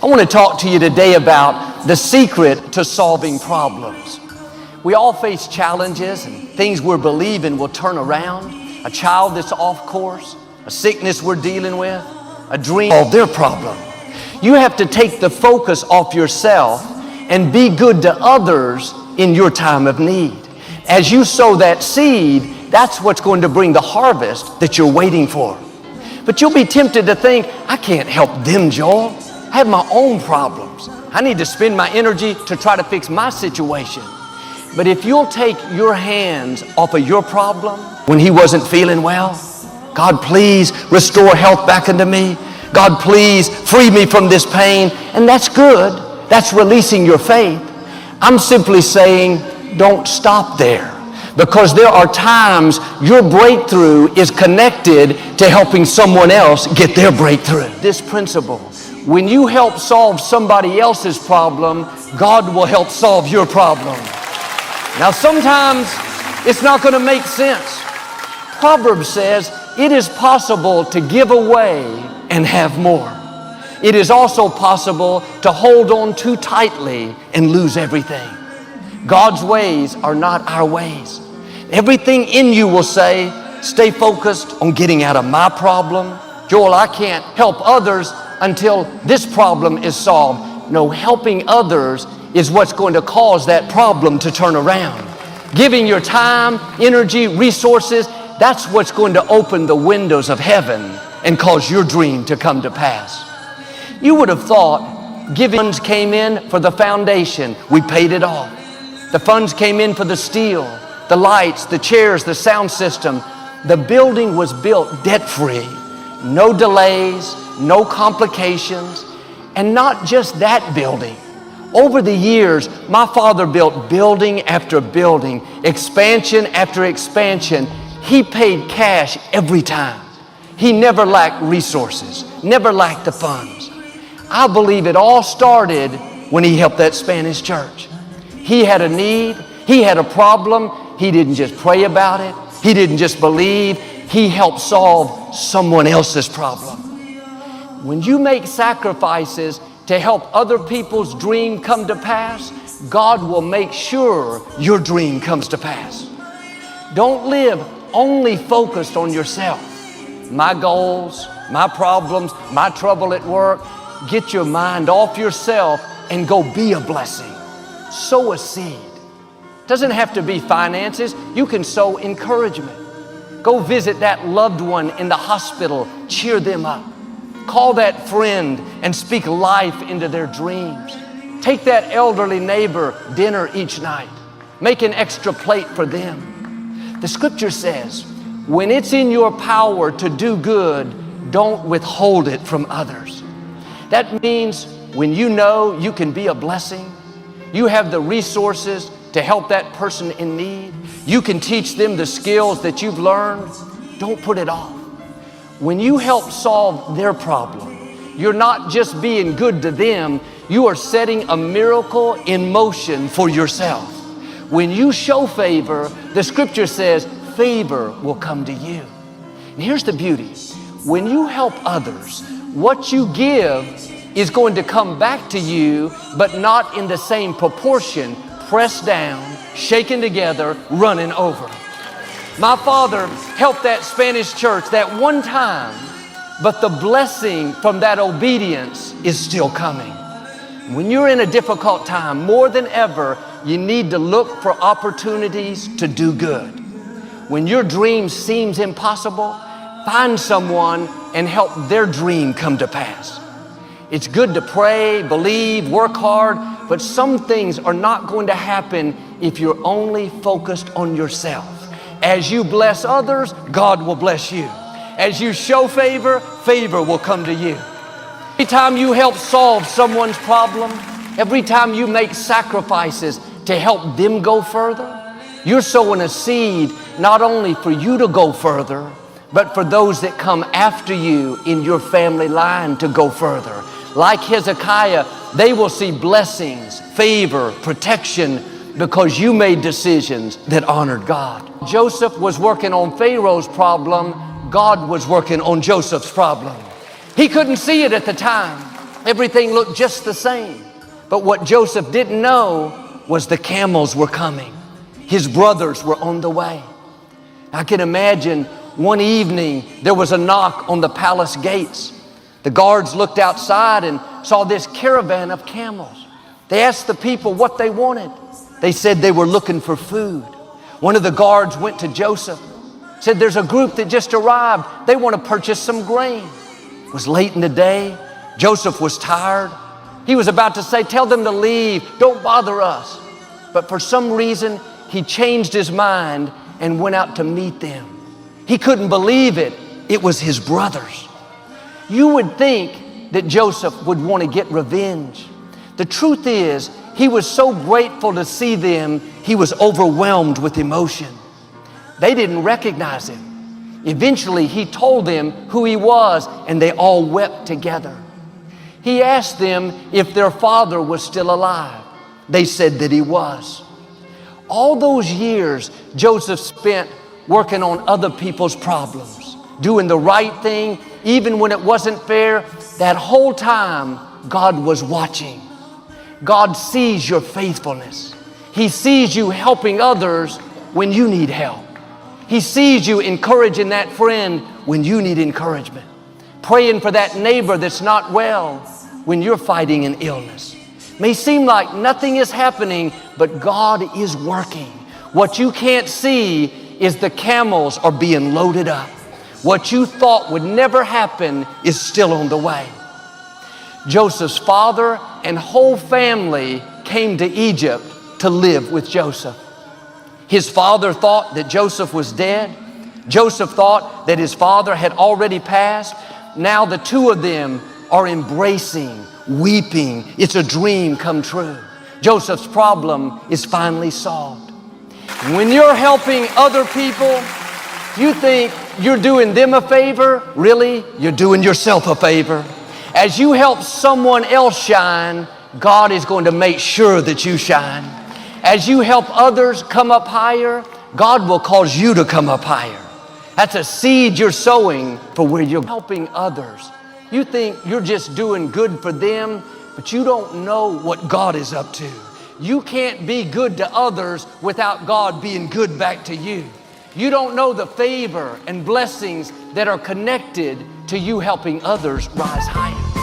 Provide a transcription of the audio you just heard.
I want to talk to you today about the secret to solving problems. We all face challenges and things we're believing will turn around. A child that's off course, a sickness we're dealing with, a dream, solve their problem. You have to take the focus off yourself and be good to others in your time of need. As you sow that seed, that's what's going to bring the harvest that you're waiting for. But you'll be tempted to think, I can't help them, Joel. I have my own problems. I need to spend my energy to try to fix my situation. But if you'll take your hands off of your problem when he wasn't feeling well, God, please restore health back into me. God, please free me from this pain. And that's good. That's releasing your faith. I'm simply saying, don't stop there. Because there are times your breakthrough is connected to helping someone else get their breakthrough. This principle, when you help solve somebody else's problem, God will help solve your problem. Now sometimes it's not going to make sense. Proverbs says it is possible to give away and have more. It is also possible to hold on too tightly and lose everything. God's ways are not our ways. Everything in you will say, stay focused on getting out of my problem. Joel, I can't help others until this problem is solved. No, helping others is what's going to cause that problem to turn around. Giving your time, energy, resources, that's what's going to open the windows of heaven and cause your dream to come to pass. You would have thought giving funds came in for the foundation. We paid it off. The funds came in for the steel, the lights, the chairs, the sound system. The building was built debt-free. No delays, no complications, and not just that building. Over the years, my father built building after building, expansion after expansion. He paid cash every time. He never lacked resources, never lacked the funds. I believe it all started when he helped that Spanish church. He had a need, he had a problem. He didn't just pray about it. He didn't just believe. He helped solve someone else's problem. When you make sacrifices to help other people's dream come to pass, God will make sure your dream comes to pass. Don't live only focused on yourself. My goals, my problems, my trouble at work. Get your mind off yourself and go be a blessing. Sow a seed. Doesn't have to be finances. You can sow encouragement. Go visit that loved one in the hospital. Cheer them up. Call that friend and speak life into their dreams. Take that elderly neighbor dinner each night. Make an extra plate for them. The scripture says, when it's in your power to do good, don't withhold it from others. That means when you know you can be a blessing, you have the resources to help that person in need, you can teach them the skills that you've learned, don't put it off. When you help solve their problem, you're not just being good to them, you are setting a miracle in motion for yourself. When you show favor, the scripture says favor will come to you. And here's the beauty. When you help others, what you give is going to come back to you, but not in the same proportion. Pressed down, shaken together, running over. My father helped that Spanish church that one time, but the blessing from that obedience is still coming. When you're in a difficult time, more than ever, you need to look for opportunities to do good. When your dream seems impossible, find someone and help their dream come to pass. It's good to pray, believe, work hard, but some things are not going to happen if you're only focused on yourself. As you bless others, God will bless you. As you show favor, favor will come to you. Every time you help solve someone's problem, every time you make sacrifices to help them go further, you're sowing a seed not only for you to go further, but for those that come after you in your family line to go further. Like Hezekiah, they will see blessings, favor, protection, because you made decisions that honored God. Joseph was working on Pharaoh's problem. God was working on Joseph's problem. He couldn't see it at the time, Everything looked just the same. But what Joseph didn't know was the camels were coming. His brothers were on the way. I can imagine one evening there was a knock on the palace gates. The guards looked outside and saw this caravan of camels. They asked the people what they wanted. They said they were looking for food. One of the guards went to Joseph, said, there's a group that just arrived. They want to purchase some grain. It was late in the day. Joseph was tired. He was about to say, tell them to leave. Don't bother us. But for some reason, he changed his mind and went out to meet them. He couldn't believe it. It was his brothers. You would think that Joseph would want to get revenge. The truth is, he was so grateful to see them, he was overwhelmed with emotion. They didn't recognize him. Eventually, he told them who he was, and they all wept together. He asked them if their father was still alive. They said that he was. All those years, Joseph spent working on other people's problems, doing the right thing, even when it wasn't fair. That whole time, God was watching. God sees your faithfulness. He sees you helping others when you need help. He sees you encouraging that friend when you need encouragement. Praying for that neighbor that's not well when you're fighting an illness. May seem like nothing is happening, but God is working. What you can't see is the camels are being loaded up. What you thought would never happen is still on the way. Joseph's father and whole family came to Egypt to live with Joseph. His father thought that Joseph was dead. Joseph thought that his father had already passed. Now the two of them are embracing, weeping. It's a dream come true. Joseph's problem is finally solved. When you're helping other people, you think you're doing them a favor. Really, you're doing yourself a favor. As you help someone else shine, God is going to make sure that you shine. As you help others come up higher, God will cause you to come up higher. That's a seed you're sowing for where you're helping others. You think you're just doing good for them, but you don't know what God is up to. You can't be good to others without God being good back to you. You don't know the favor and blessings that are connected to you helping others rise higher.